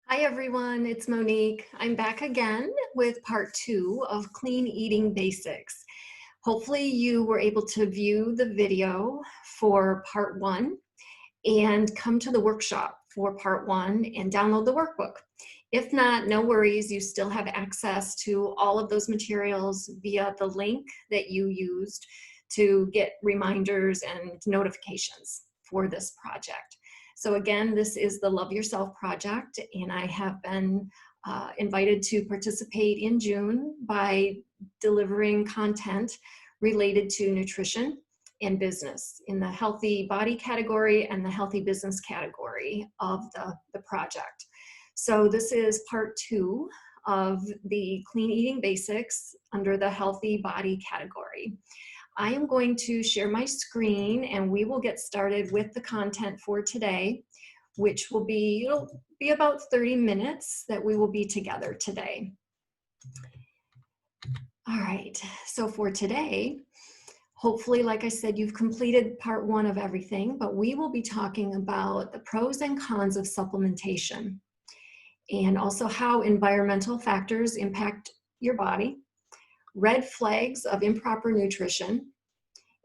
Hi everyone, it's Monique. I'm back again with part 2 of Clean Eating Basics. Hopefully you were able to view the video for part 1 and come to the workshop for part 1 and download the workbook. If not, no worries, you still have access to all of those materials via the link that you used to get reminders and notifications for this project. So again, this is the Love Yourself project, and I have been invited to participate in June by delivering content related to nutrition and business in the healthy body category and the healthy business category of the project. So this is part 2 of the Clean Eating Basics under the healthy body category. I am going to share my screen and we will get started with the content for today, which will be, it'll be about 30 minutes that we will be together today. All right, so for today, hopefully, like I said, you've completed part 1 of everything, but we will be talking about the pros and cons of supplementation and also how environmental factors impact your body, red flags of improper nutrition,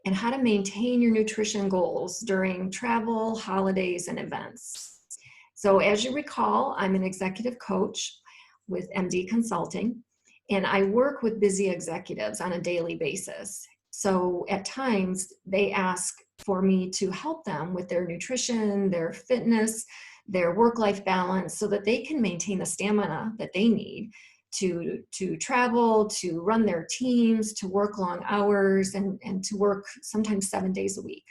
and how to maintain your nutrition goals during travel, holidays, and events. So as you recall, I'm an executive coach with MD Consulting, and I work with busy executives on a daily basis. So at times they ask for me to help them with their nutrition, their fitness, their work-life balance so that they can maintain the stamina that they need to travel, to run their teams, to work long hours, and to work sometimes 7 days a week.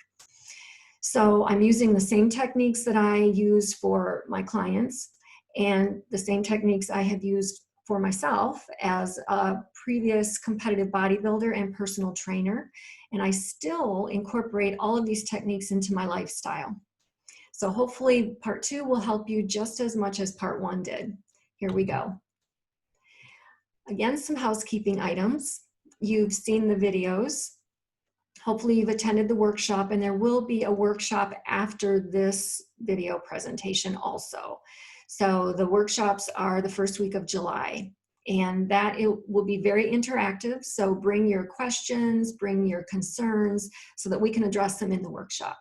So I'm using the same techniques that I use for my clients and the same techniques I have used for myself as a previous competitive bodybuilder and personal trainer. And I still incorporate all of these techniques into my lifestyle. So hopefully part 2 will help you just as much as part 1 did. Here we go. Again, some housekeeping items. You've seen the videos. Hopefully you've attended the workshop, and there will be a workshop after this video presentation also. So the workshops are the first week of July, and that it will be very interactive. So bring your questions, bring your concerns so that we can address them in the workshop.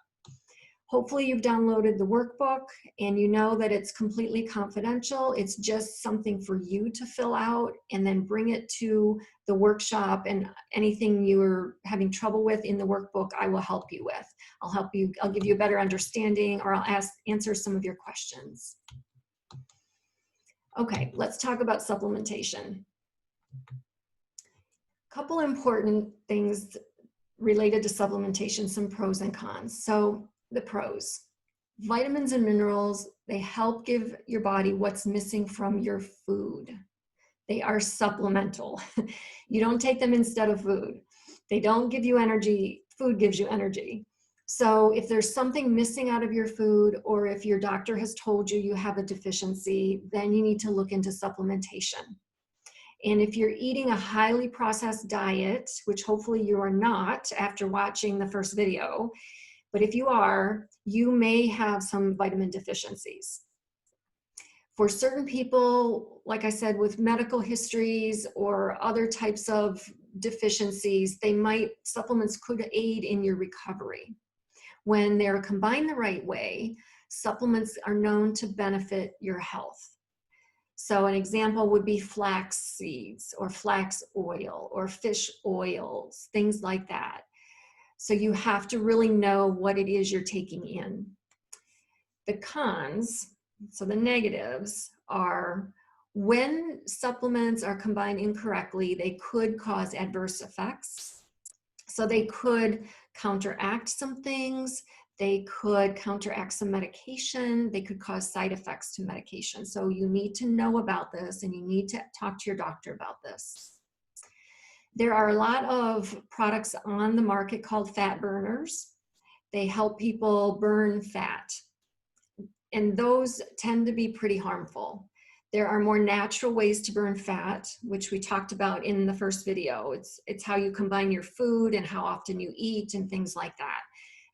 Hopefully you've downloaded the workbook and you know that it's completely confidential. It's just something for you to fill out and then bring it to the workshop, and anything you're having trouble with in the workbook, I will help you with. I'll give you a better understanding, or I'll answer some of your questions. Okay, let's talk about supplementation. Couple important things related to supplementation, some pros and cons. So the pros: vitamins and minerals, they help give your body what's missing from your food. They are supplemental. You don't take them instead of food. They don't give you energy. Food gives you energy. So if there's something missing out of your food, or if your doctor has told you you have a deficiency, then you need to look into supplementation. And if you're eating a highly processed diet, which hopefully you are not after watching the first video, but if you are, you may have some vitamin deficiencies. For certain people, like I said, with medical histories or other types of deficiencies, supplements could aid in your recovery. When they're combined the right way, supplements are known to benefit your health. So an example would be flax seeds or flax oil or fish oils, things like that. So you have to really know what it is you're taking in. The cons, so the negatives, are when supplements are combined incorrectly, they could cause adverse effects. So they could counteract some things. They could counteract some medication. They could cause side effects to medication. So you need to know about this, and you need to talk to your doctor about this. There are a lot of products on the market called fat burners. They help people burn fat, and those tend to be pretty harmful. There are more natural ways to burn fat, which we talked about in the first video. It's how you combine your food and how often you eat and things like that.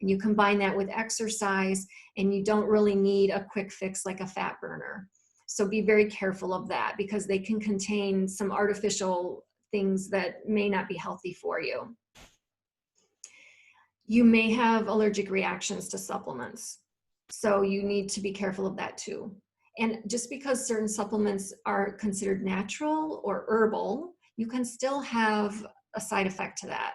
And you combine that with exercise, and you don't really need a quick fix like a fat burner. So be very careful of that, because they can contain some artificial things that may not be healthy for you. You may have allergic reactions to supplements, so you need to be careful of that too. And just because certain supplements are considered natural or herbal, you can still have a side effect to that.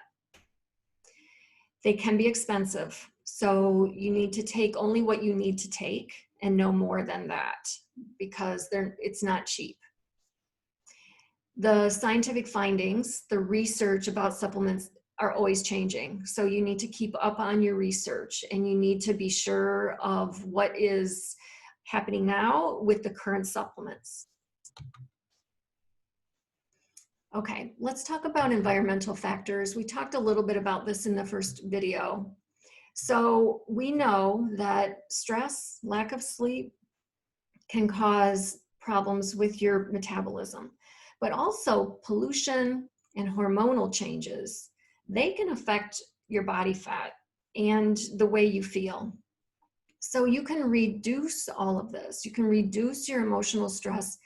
They can be expensive, so you need to take only what you need to take and no more than that, because it's not cheap. The scientific findings, the research about supplements are always changing. So you need to keep up on your research, and you need to be sure of what is happening now with the current supplements. Okay, let's talk about environmental factors. We talked a little bit about this in the first video. So we know that stress, lack of sleep, can cause problems with your metabolism, but also pollution and hormonal changes. They can affect your body fat and the way you feel. So you can reduce all of this. You can reduce your emotional stress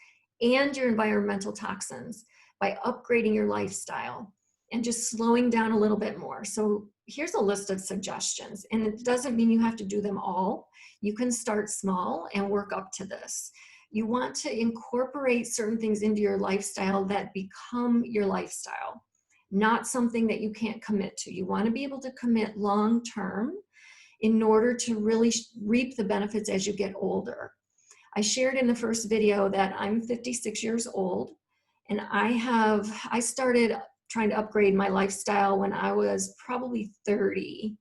and your environmental toxins by upgrading your lifestyle and just slowing down a little bit more. So here's a list of suggestions, and it doesn't mean you have to do them all. You can start small and work up to this. You want to incorporate certain things into your lifestyle that become your lifestyle, not something that you can't commit to. You want to be able to commit long term in order to really reap the benefits as you get older. I shared in the first video that I'm 56 years old, and I started trying to upgrade my lifestyle when I was probably 30.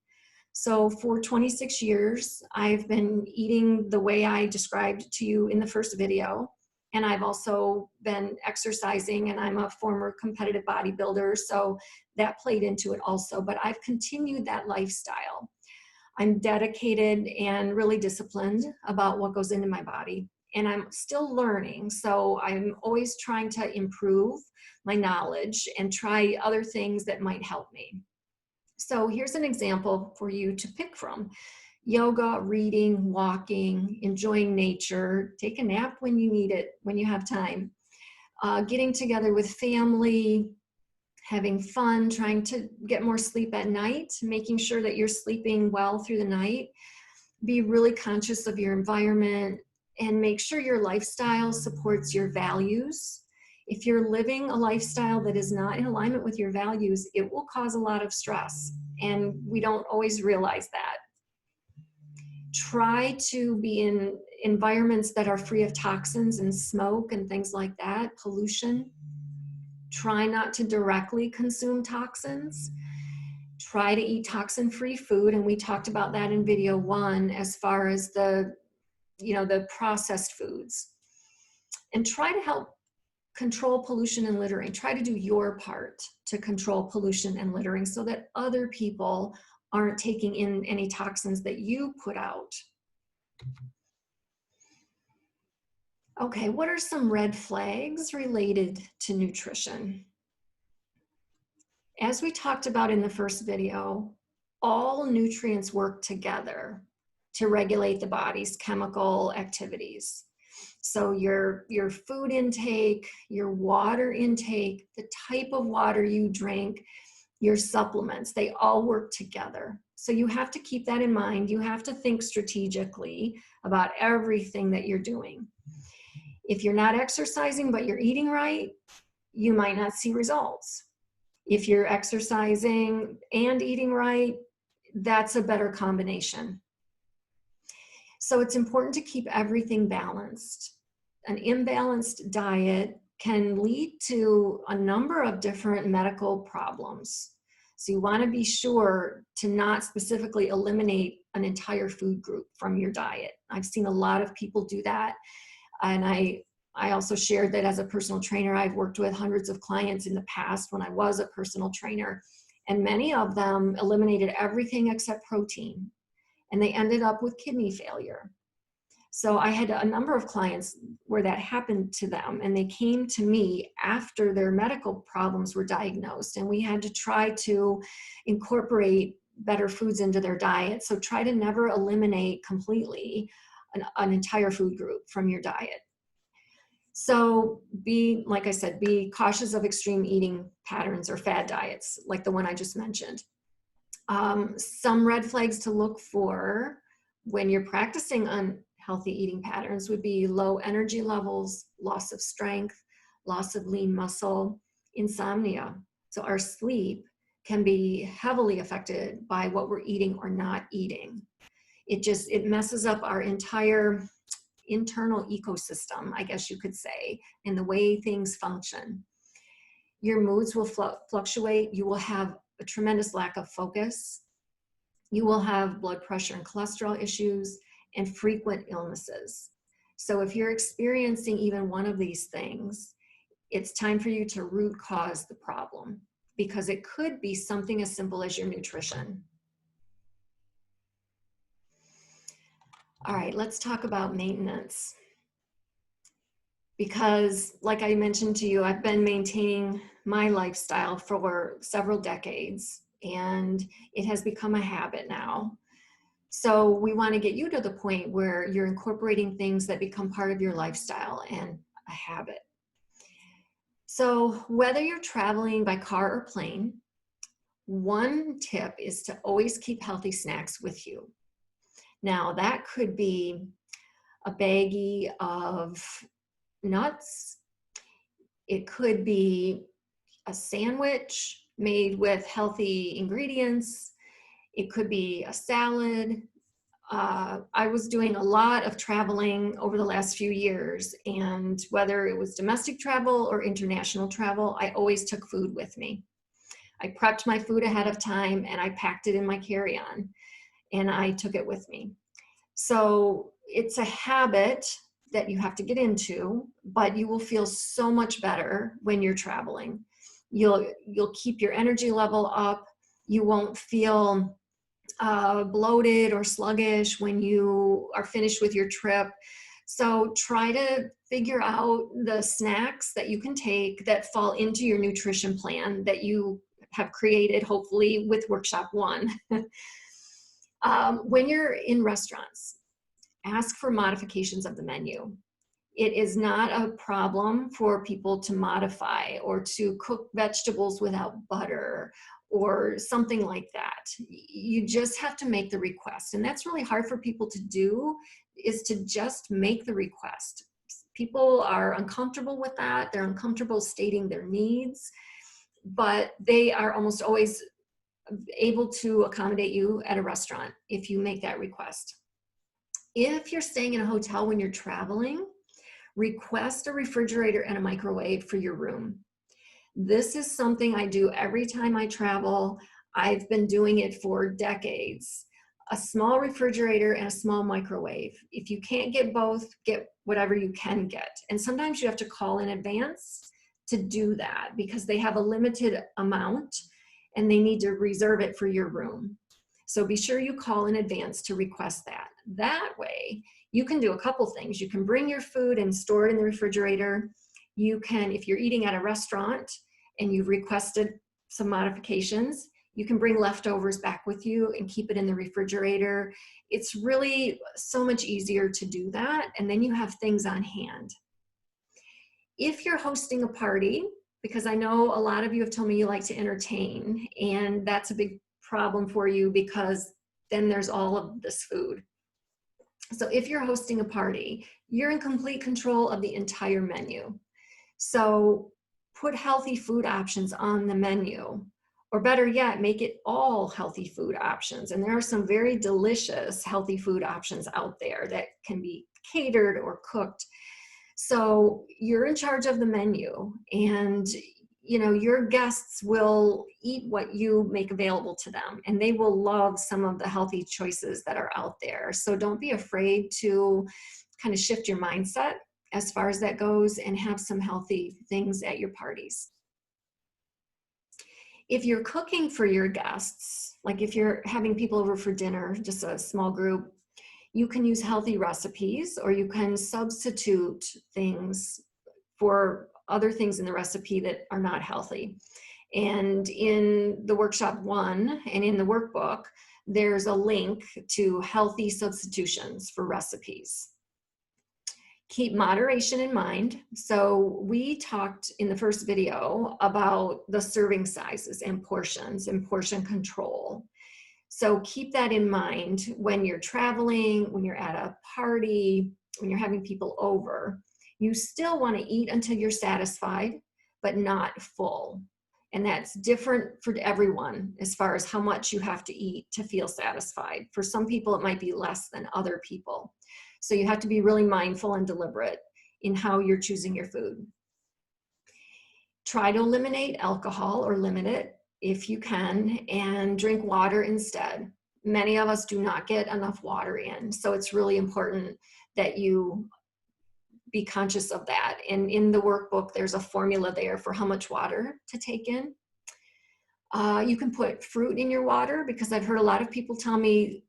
So for 26 years, I've been eating the way I described to you in the first video. And I've also been exercising, and I'm a former competitive bodybuilder, so that played into it also. But I've continued that lifestyle. I'm dedicated and really disciplined about what goes into my body. And I'm still learning, so I'm always trying to improve my knowledge and try other things that might help me. So here's an example for you to pick from. Yoga, reading, walking, enjoying nature, take a nap when you need it, when you have time, getting together with family, having fun, trying to get more sleep at night, making sure that you're sleeping well through the night. Be really conscious of your environment and make sure your lifestyle supports your values. If you're living a lifestyle that is not in alignment with your values, it will cause a lot of stress, and we don't always realize that. Try to be in environments that are free of toxins and smoke and things like that, pollution. Try not to directly consume toxins. Try to eat toxin-free food, and we talked about that in video 1 as far as the processed foods. And try to help control pollution and littering. Try to do your part to control pollution and littering so that other people aren't taking in any toxins that you put out. Okay, what are some red flags related to nutrition? As we talked about in the first video, all nutrients work together to regulate the body's chemical activities. So your food intake, your water intake, the type of water you drink, your supplements, they all work together. So you have to keep that in mind. You have to think strategically about everything that you're doing. If you're not exercising but you're eating right, you might not see results. If you're exercising and eating right, that's a better combination. So it's important to keep everything balanced. An imbalanced diet can lead to a number of different medical problems. So you want to be sure to not specifically eliminate an entire food group from your diet. I've seen a lot of people do that. And I also shared that as a personal trainer, I've worked with hundreds of clients in the past when I was a personal trainer, and many of them eliminated everything except protein, and they ended up with kidney failure. So I had a number of clients where that happened to them, and they came to me after their medical problems were diagnosed, and we had to try to incorporate better foods into their diet. So try to never eliminate completely an entire food group from your diet. So like I said, be cautious of extreme eating patterns or fad diets, like the one I just mentioned. Some red flags to look for when you're practicing unhealthy eating patterns would be low energy levels, loss of strength, loss of lean muscle, insomnia. So our sleep can be heavily affected by what we're eating or not eating. It messes up our entire internal ecosystem, I guess you could say, and the way things function. Your moods will fluctuate. You will have a tremendous lack of focus. You will have blood pressure and cholesterol issues and frequent illnesses. So if you're experiencing even one of these things, it's time for you to root cause the problem, because it could be something as simple as your nutrition. All right, let's talk about maintenance. Because like I mentioned to you, I've been maintaining my lifestyle for several decades, and it has become a habit now. So we want to get you to the point where you're incorporating things that become part of your lifestyle and a habit. So whether you're traveling by car or plane, one tip is to always keep healthy snacks with you. Now that could be a baggie of nuts. It could be a sandwich made with healthy ingredients. It could be a salad. I was doing a lot of traveling over the last few years, and whether it was domestic travel or international travel, I always took food with me. I prepped my food ahead of time and I packed it in my carry-on and I took it with me. So it's a habit that you have to get into, but you will feel so much better when you're traveling. You'll keep your energy level up. You won't feel bloated or sluggish when you are finished with your trip. So try to figure out the snacks that you can take that fall into your nutrition plan that you have created, hopefully with Workshop 1. When you're in restaurants, ask for modifications of the menu. It is not a problem for people to modify or to cook vegetables without butter or something like that. You just have to make the request. And that's really hard for people to do, is to just make the request. People are uncomfortable with that. They're uncomfortable stating their needs, but they are almost always able to accommodate you at a restaurant if you make that request. If you're staying in a hotel when you're traveling, request a refrigerator and a microwave for your room. This is something I do every time I travel. I've been doing it for decades. A small refrigerator and a small microwave. If you can't get both, get whatever you can get. And sometimes you have to call in advance to do that because they have a limited amount and they need to reserve it for your room. So be sure you call in advance to request that. That way, you can do a couple things. You can bring your food and store it in the refrigerator. You can, if you're eating at a restaurant and you've requested some modifications, you can bring leftovers back with you and keep it in the refrigerator. It's really so much easier to do that, and then you have things on hand. If you're hosting a party, because I know a lot of you have told me you like to entertain, and that's a big problem for you because then there's all of this food. So if you're hosting a party, you're in complete control of the entire menu. So put healthy food options on the menu, or better yet, make it all healthy food options. And there are some very delicious healthy food options out there that can be catered or cooked. So you're in charge of the menu, and you know, your guests will eat what you make available to them, and they will love some of the healthy choices that are out there. So don't be afraid to kind of shift your mindset as far as that goes and have some healthy things at your parties. If you're cooking for your guests, like if you're having people over for dinner, just a small group, you can use healthy recipes, or you can substitute things for other things in the recipe that are not healthy. And in the Workshop 1 and in the workbook, there's a link to healthy substitutions for recipes. Keep moderation in mind. So we talked in the first video about the serving sizes and portion control. So keep that in mind when you're traveling, when you're at a party, when you're having people over. You still want to eat until you're satisfied, but not full. And that's different for everyone as far as how much you have to eat to feel satisfied. For some people, it might be less than other people. So you have to be really mindful and deliberate in how you're choosing your food. Try to eliminate alcohol or limit it if you can, and drink water instead. Many of us do not get enough water in, so it's really important that you be conscious of that. And in the workbook, there's a formula there for how much water to take in. You can put fruit in your water, because I've heard a lot of people tell me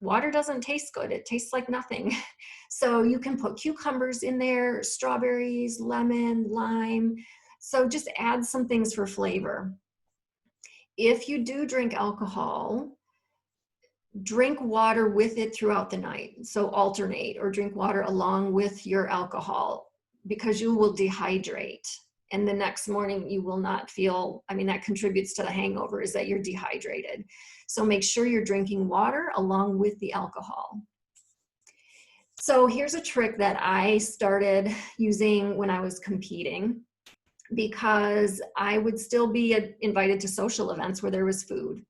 water doesn't taste good. It tastes like nothing. So you can put cucumbers in there, strawberries, lemon, lime. So just add some things for flavor. If you do drink alcohol, drink water with it throughout the night. So alternate, or drink water along with your alcohol, because you will dehydrate. And the next morning you will not feel, I mean, that contributes to the hangover, is that you're dehydrated. So make sure you're drinking water along with the alcohol. So here's a trick that I started using when I was competing, because I would still be invited to social events where there was food.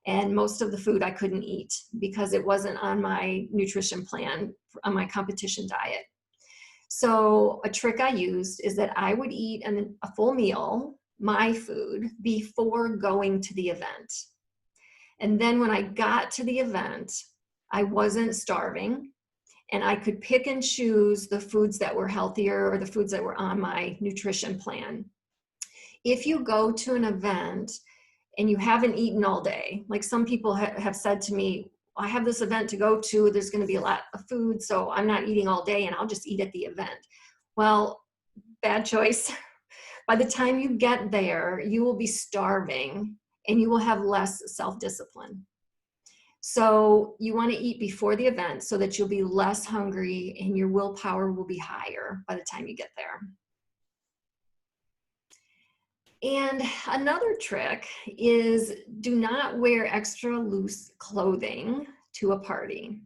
And most of the food I couldn't eat because it wasn't on my nutrition plan, on my competition diet. So a trick I used is that I would eat a full meal, my food, before going to the event. And then when I got to the event, I wasn't starving, and I could pick and choose the foods that were healthier or the foods that were on my nutrition plan. If you go to an event and you haven't eaten all day, like some people have said to me, I have this event to go to, there's going to be a lot of food, so I'm not eating all day and I'll just eat at the event. Well, bad choice. By the time you get there, you will be starving and you will have less self-discipline. So you want to eat before the event so that you'll be less hungry and your willpower will be higher by the time you get there. And another trick is, do not wear extra loose clothing to a party.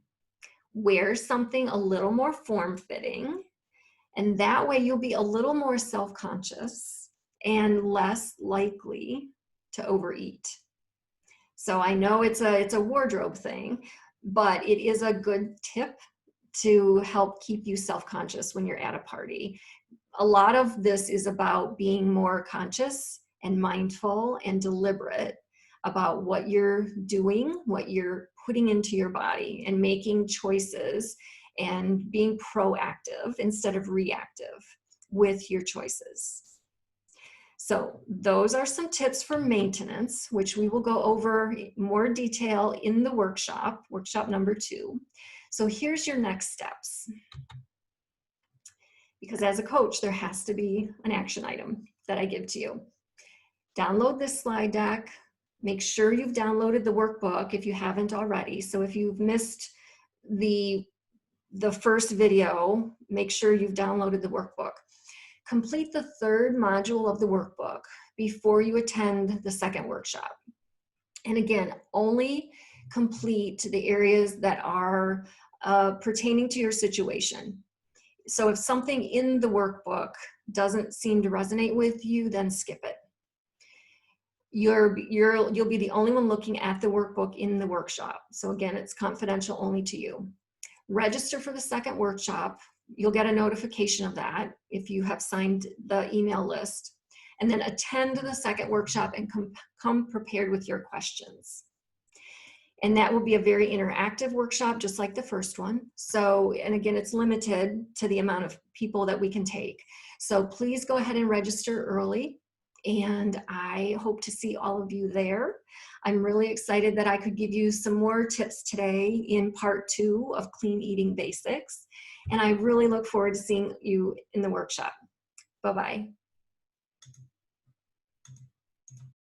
Wear something a little more form-fitting, and that way you'll be a little more self-conscious and less likely to overeat. So I know it's a wardrobe thing, but it is a good tip to help keep you self-conscious when you're at a party. A lot of this is about being more conscious and mindful and deliberate about what you're doing, what you're putting into your body, and making choices and being proactive instead of reactive with your choices. So those are some tips for maintenance, which we will go over in more detail in the workshop number 2. So here's your next steps. Because as a coach, there has to be an action item that I give to you. Download this slide deck. Make sure you've downloaded the workbook if you haven't already. So if you've missed the first video, make sure you've downloaded the workbook. Complete the 3rd module of the workbook before you attend the 2nd workshop. And again, only complete the areas that are pertaining to your situation. So if something in the workbook doesn't seem to resonate with you, then skip it. You'll be the only one looking at the workbook in the workshop. So again, it's confidential only to you. Register for the 2nd workshop. You'll get a notification of that if you have signed the email list. And then attend the 2nd workshop and come prepared with your questions. And that will be a very interactive workshop, just like the first one. So, and again, it's limited to the amount of people that we can take. So please go ahead and register early. And I hope to see all of you there. I'm really excited that I could give you some more tips today in part 2 of Clean Eating Basics. And I really look forward to seeing you in the workshop. Bye-bye.